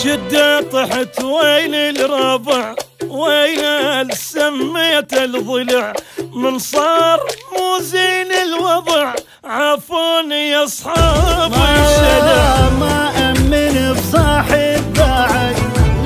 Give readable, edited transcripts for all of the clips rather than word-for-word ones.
شدة طحت وين الربع وين سميت الضلع من صار مو زين الوضع عافوني يا اصحاب الشدع ما أمن بصاحب بعد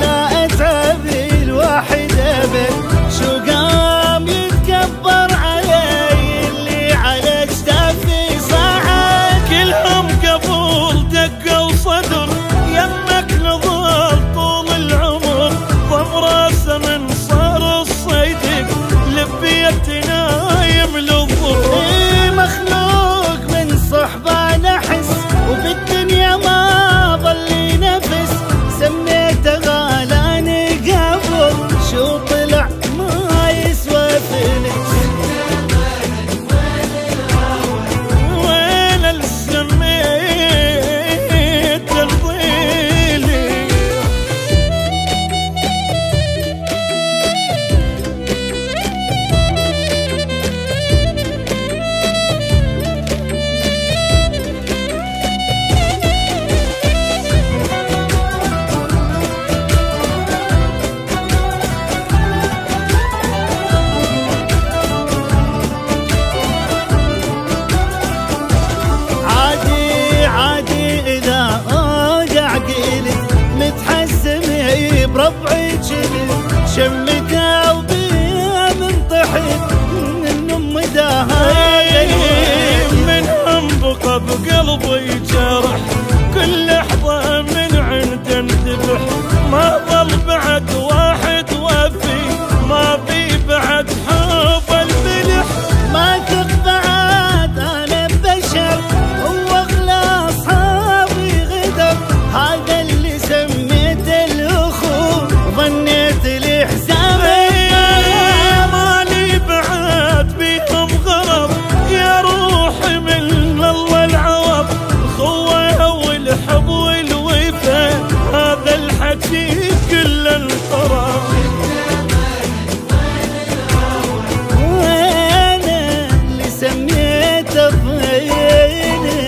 لا أتعب الواحد أبد شو قام يتكبر علي اللي على اكتافي صعد كلهم قبول دقوا صدر يمك نضال طول العمر ضم راسه من صار الصيدق لبيت نايم للظهر مخلوق من صحبه نحس وبالدنيا ما ظل نفس سميته غالاني قبل شو طلع ما يسوى فلس وين اللي سميت الضيلي بربعي جلد شمته وبيها منطحن من النم داها منهم بقى بقلبي جرح كل لحظة من عند انذبح ما ظل بعد واحد وفي ما بي بعد حب الملح ما تقطعت انا بشر هو اغلى اصحابي غدر هذا اللي سميته الاخو ظنيت الاحزان مالي بعد بيهم غرض يا روحي من الله العوض الخوة والحب والوفا هذا الحكي كل انطرب وانا اللي سميته ضيني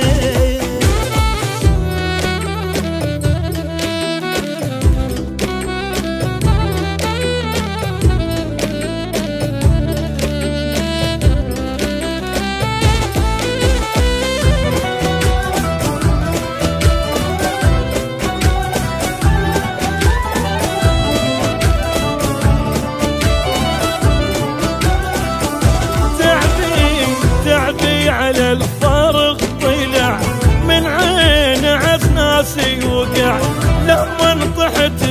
على الفارغ طلع من عين عز ناسي وقع لما طحت